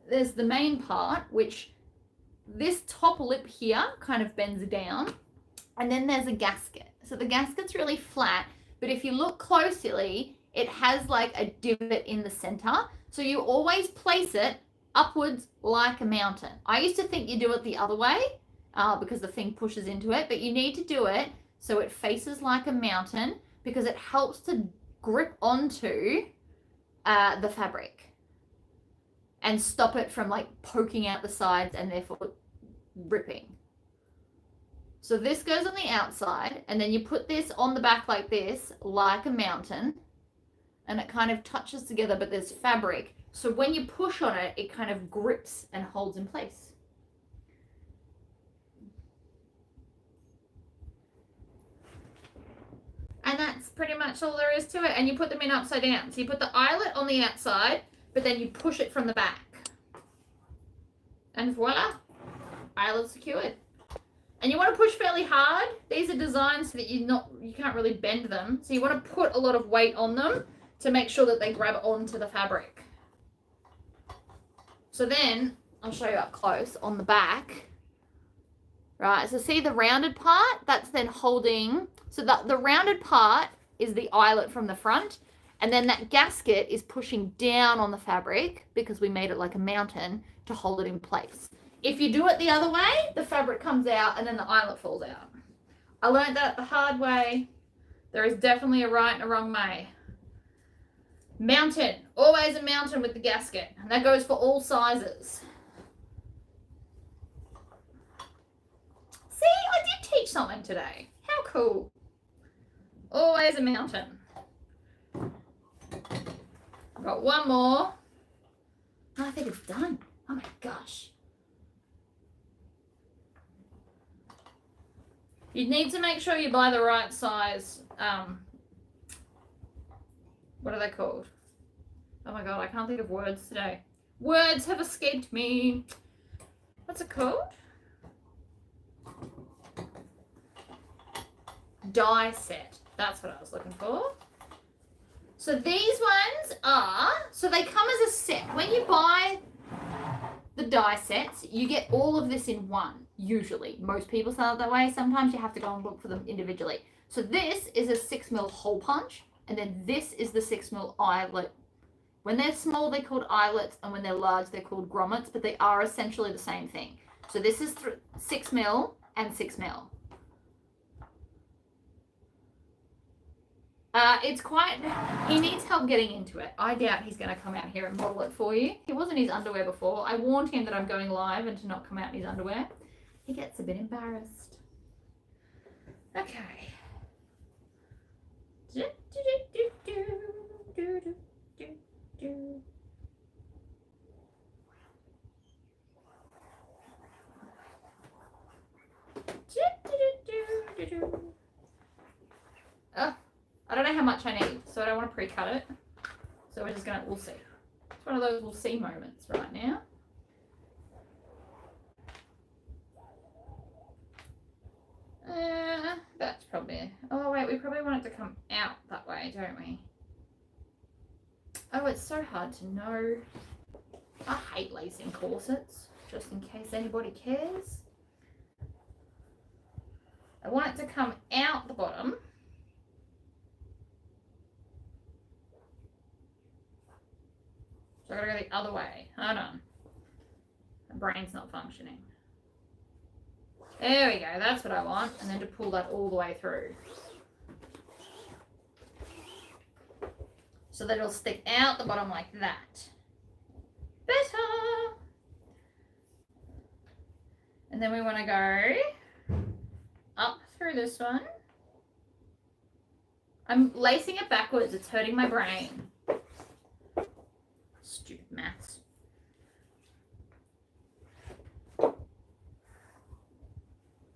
There's the main part, which this top lip here kind of bends down, and then there's a gasket. So the gasket's really flat, but if you look closely, it has like a divot in the center. So you always place it upwards like a mountain. I used to think you do it the other way because the thing pushes into it, but you need to do it so it faces like a mountain because it helps to grip onto the fabric. and stop it from like poking out the sides and therefore ripping. So this goes on the outside, and then you put this on the back like this, like a mountain, and it kind of touches together, but there's fabric. So when you push on it, it kind of grips and holds in place. And that's pretty much all there is to it. And you put them in upside down. So you put the eyelet on the outside, but then you push it from the back. And voila, eyelet secured. And you want to push fairly hard. These are designed so that you can't really bend them. So you want to put a lot of weight on them to make sure that they grab onto the fabric. So then, I'll show you up close on the back. Right, so see the rounded part? That's then holding, so the rounded part is the eyelet from the front, and then that gasket is pushing down on the fabric, because we made it like a mountain, to hold it in place. If you do it the other way, the fabric comes out and then the eyelet falls out. I learned that the hard way. There is definitely a right and a wrong way. Mountain, always a mountain with the gasket, and that goes for all sizes. See, I did teach something today. How cool. Always a mountain. I've got one more. Oh, I think it's done. Oh my gosh. You need to make sure you buy the right size. What are they called? Oh my god, I can't think of words today. Words have escaped me. What's it called? Die set. That's what I was looking for. So these ones are, so they come as a set. When you buy the die sets, you get all of this in one, usually. Most people sell it that way. Sometimes you have to go and look for them individually. So this is a 6mm hole punch, and then this is the 6mm eyelet. When they're small, they're called eyelets, and when they're large, they're called grommets, but they are essentially the same thing. So this is 6mm and 6mm. It's quite, he needs help getting into it. I doubt he's going to come out here and model it for you. He was in his underwear before. I warned him that I'm going live and to not come out in his underwear. He gets a bit embarrassed. Okay. Oh, I don't know how much I need, so I don't want to pre-cut it. So we're just gonna, we'll see. It's one of those we'll see moments right now. That's probably, oh wait, we probably want it to come out that way, don't we? Oh, it's so hard to know. I hate lacing corsets, just in case anybody cares. I want it to come out the bottom. So I gotta go the other way. Hold on. My brain's not functioning. There we go, that's what I want. And then to pull that all the way through. So that it'll stick out the bottom like that. Better! And then we want to go up through this one. I'm lacing it backwards, it's hurting my brain. Stupid maths.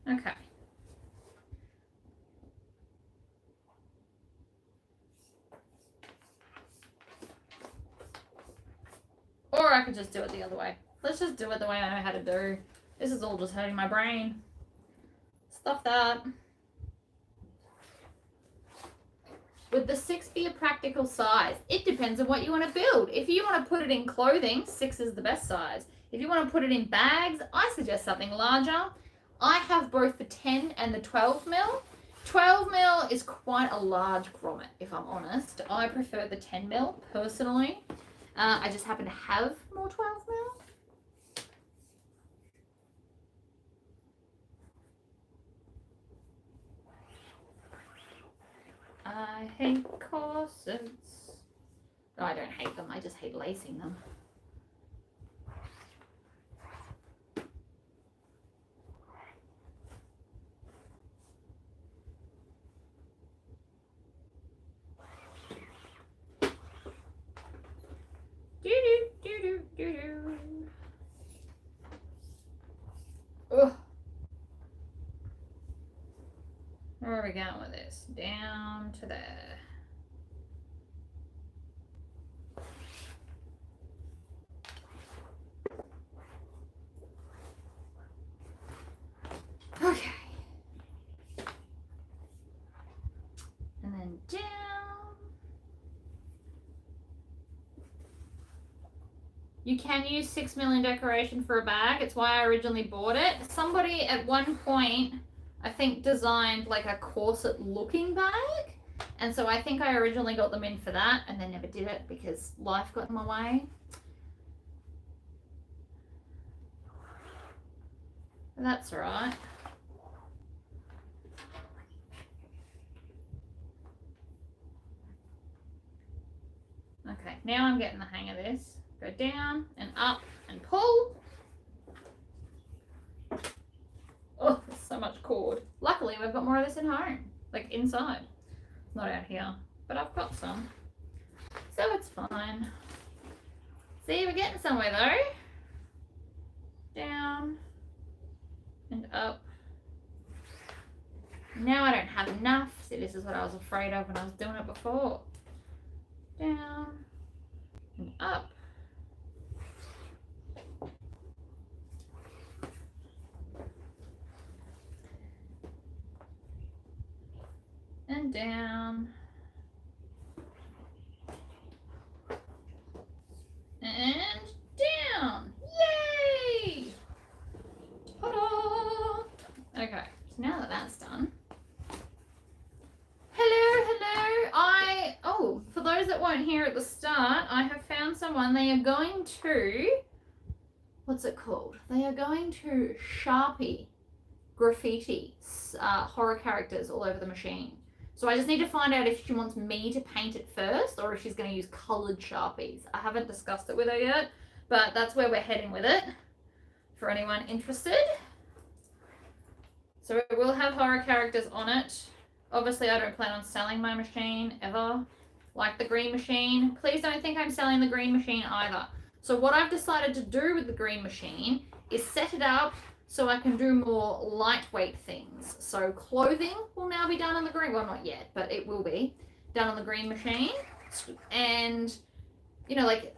Okay. Or I could just do it the other way. Let's just do it the way I know how to do. This is all just hurting my brain. Stuff that. Would the 6 be a practical size? It depends on what you want to build. If you want to put it in clothing, 6 is the best size. If you want to put it in bags, I suggest something larger. I have both the 10 and the 12mm. 12mm is quite a large grommet, if I'm honest. I prefer the 10mm personally. I just happen to have more 12mm. I hate corsets. No, I don't hate them. I just hate lacing them. Where are we going with this? Down to there. Okay. And then down. You can use 6 million decoration for a bag. It's why I originally bought it. Somebody at one point, I think, designed like a corset looking bag. And so I think I originally got them in for that and then never did it because life got in my way. That's all right. Okay, now I'm getting the hang of this. Go down and up and pull. Oh, there's so much cord. Luckily, we've got more of this at home, like inside. It's not out here, but I've got some. So it's fine. See, we're getting somewhere though. Down and up. Now I don't have enough. See, this is what I was afraid of when I was doing it before. Down and up. And down. And down. Yay! Ta-da! Okay, so now that that's done. Hello. For those that weren't here at the start, I have found someone. They are going to, what's it called? They are going to Sharpie graffiti horror characters all over the machine. So I just need to find out if she wants me to paint it first or if she's going to use coloured Sharpies. I haven't discussed it with her yet, but that's where we're heading with it for anyone interested. So it will have horror characters on it. Obviously, I don't plan on selling my machine ever, like the green machine. Please don't think I'm selling the green machine either. So what I've decided to do with the green machine is set it up so I can do more lightweight things. So clothing will now be done on the green, well, not yet, but it will be done on the green machine. And, you know, like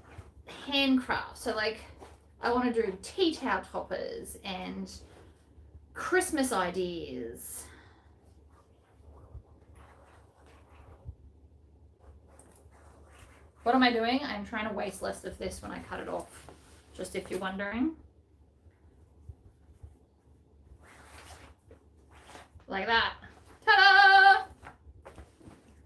handcraft. So like I want to do tea towel toppers and Christmas ideas. What am I doing? I'm trying to waste less of this when I cut it off, just if you're wondering. Like that. Ta-da!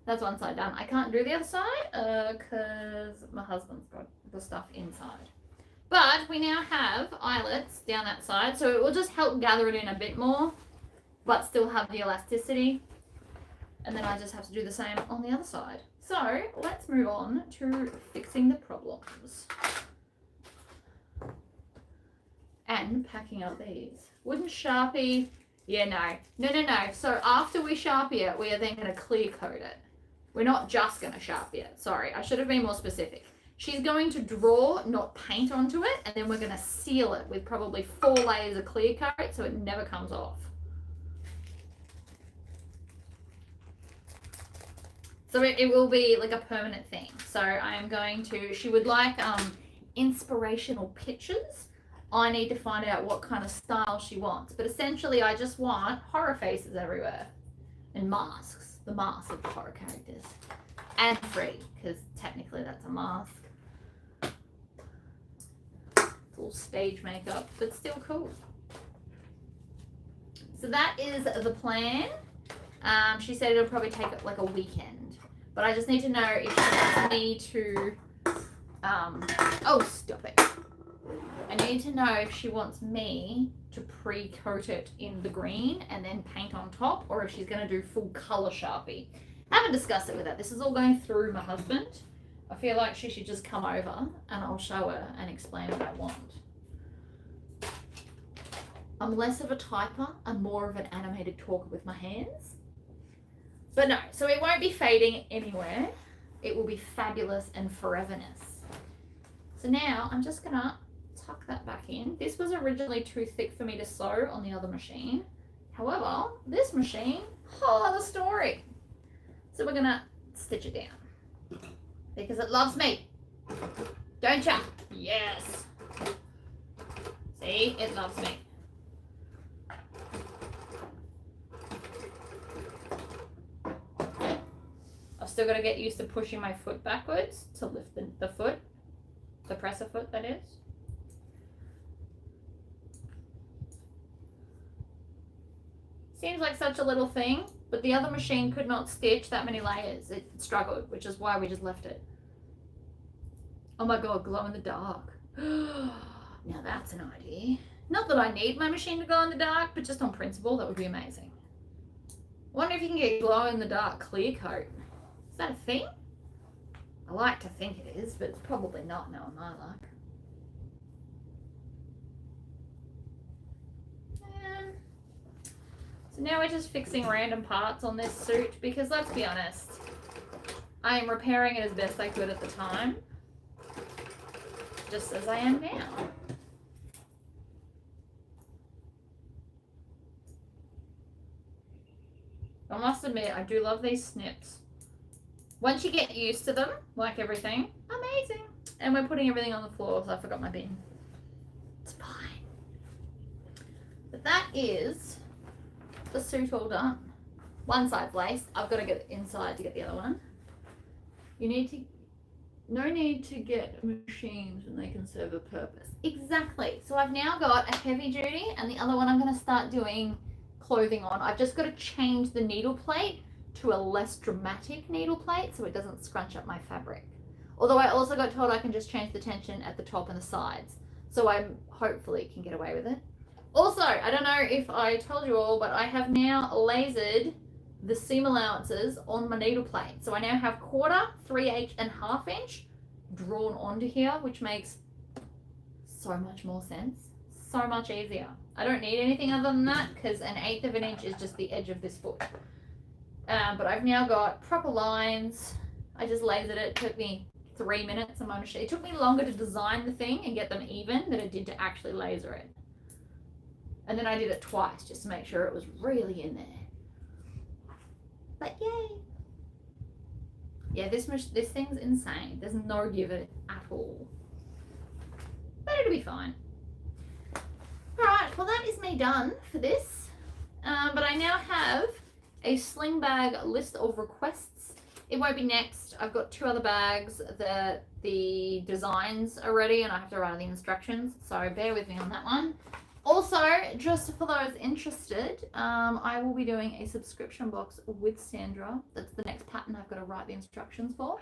That's one side done. I can't do the other side because my husband's got the stuff inside. But we now have eyelets down that side, so it will just help gather it in a bit more, but still have the elasticity. And then I just have to do the same on the other side. So let's move on to fixing the problems. And packing up these. Wooden Sharpie. Yeah, no. So after we Sharpie it, we are then going to clear coat it. We're not just going to Sharpie it. Sorry, I should have been more specific. She's going to draw, not paint onto it, and then we're going to seal it with probably 4 layers of clear coat so it never comes off. So it will be like a permanent thing. So I am going to, she would like inspirational pictures. I need to find out what kind of style she wants. But essentially I just want horror faces everywhere. And masks. The masks of the horror characters. And free, because technically that's a mask. It's all stage makeup, but still cool. So that is the plan. She said it'll probably take like a weekend. But I just need to know if she wants me to, oh, stop it. I need to know if she wants me to pre-coat it in the green and then paint on top, or if she's going to do full color Sharpie. I haven't discussed it with her. This is all going through my husband. I feel like she should just come over and I'll show her and explain what I want. I'm less of a typer and more of an animated talker with my hands. But no, so it won't be fading anywhere. It will be fabulous and foreverness. So now I'm just gonna tuck that back in. This was originally too thick for me to sew on the other machine. However, this machine whole other story. So we're gonna stitch it down because it loves me. Don't ya? Yes. See, it loves me. I've still got to get used to pushing my foot backwards to lift the foot, the presser foot that is. Seems like such a little thing, but the other machine could not stitch that many layers. It struggled, which is why we just left it. Oh my god, glow in the dark. Now that's an idea. Not that I need my machine to glow in the dark, but just on principle, that would be amazing. Wonder if you can get glow in the dark clear coat. Is that a thing? I like to think it is, but it's probably not knowing my luck. So now we're just fixing random parts on this suit because let's be honest, I am repairing it as best I could at the time. Just as I am now. I must admit, I do love these snips. Once you get used to them, like everything, amazing. And we're putting everything on the floor, so I forgot my bin. It's fine. But that is the suit all done. One side's laced. I've got to get inside to get the other one. No need to get machines when they can serve a purpose. Exactly. So I've now got a heavy duty and the other one I'm going to start doing clothing on. I've just got to change the needle plate to a less dramatic needle plate so it doesn't scrunch up my fabric. Although I also got told I can just change the tension at the top and the sides. So I hopefully can get away with it. Also, I don't know if I told you all, but I have now lasered the seam allowances on my needle plate. So I now have 1/4, 3/8 and 1/2 inch drawn onto here, which makes so much more sense. So much easier. I don't need anything other than that because 1/8 of an inch is just the edge of this foot. But I've now got proper lines. I just lasered it. It took me 3 minutes on my machine. It took me longer to design the thing and get them even than it did to actually laser it. And then I did it twice just to make sure it was really in there. But yay. Yeah, this thing's insane. There's no give it at all. But it'll be fine. Alright, well that is me done for this. But I now have a sling bag list of requests. It won't be next. I've got 2 other bags that the designs are ready and I have to write the instructions. So bear with me on that one. Also, just for those interested, I will be doing a subscription box with Sandra. That's the next pattern I've got to write the instructions for.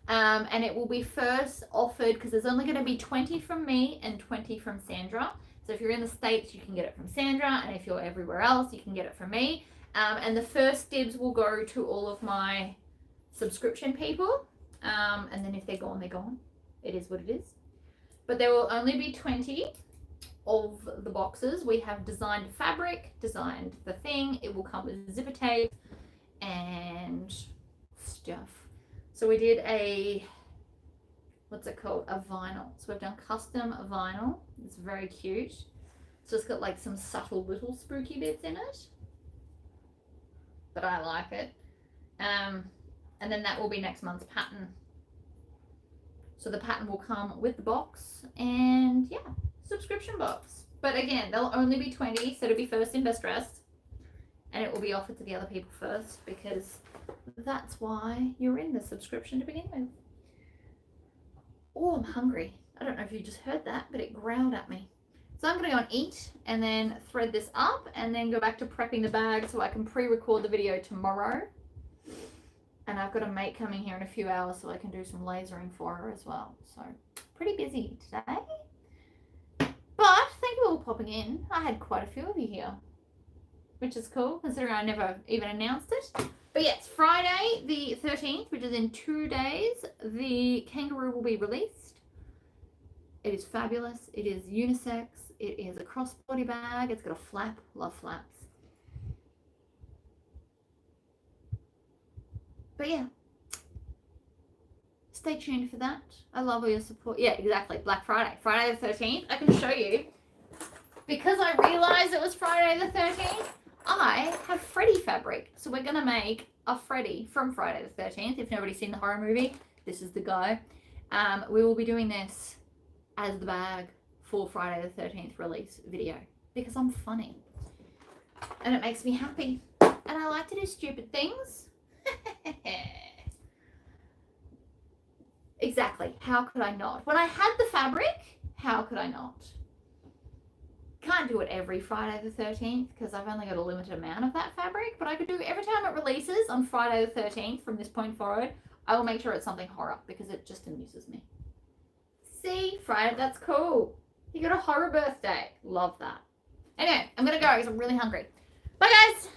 And it will be first offered because there's only going to be 20 from me and 20 from Sandra. So if you're in the States, you can get it from Sandra. And if you're everywhere else, you can get it from me. And the first dibs will go to all of my subscription people. And then if they're gone, they're gone. It is what it is. But there will only be 20 of the boxes. We have designed fabric, designed the thing. It will come with zipper tape and stuff. So we did a, what's it called? A vinyl. So we've done custom vinyl. It's very cute. So it's got like some subtle little spooky bits in it. But I like it. And then that will be next month's pattern. So the pattern will come with the box and yeah. Subscription box. But again, there'll only be 20, so it'll be first in, best dressed. And it will be offered to the other people first because that's why you're in the subscription to begin with. Oh, I'm hungry. I don't know if you just heard that, but it growled at me. So I'm going to go and eat and then thread this up and then go back to prepping the bag so I can pre-record the video tomorrow. And I've got a mate coming here in a few hours so I can do some lasering for her as well. So pretty busy today. But thank you all for popping in. I had quite a few of you here, which is cool considering I never even announced it. But yes, Friday the 13th, which is in 2 days, the kangaroo will be released. It is fabulous. It is unisex. It is a crossbody bag. It's got a flap. Love flaps. But yeah. Stay tuned for that. I love all your support. Yeah, exactly. Black Friday. Friday the 13th. I can show you. Because I realized it was Friday the 13th, I have Freddy fabric. So we're going to make a Freddy from Friday the 13th. If nobody's seen the horror movie, this is the guy. We will be doing this as the bag for Friday the 13th release video because I'm funny and it makes me happy and I like to do stupid things. Exactly. How could I not? When I had the fabric, how could I not? Can't do it every Friday the 13th because I've only got a limited amount of that fabric, but I could do every time it releases on Friday the 13th from this point forward. I will make sure it's something horror because it just amuses me. See, Friday, that's cool. You got a horror birthday. Love that. Anyway, I'm going to go because I'm really hungry. Bye, guys.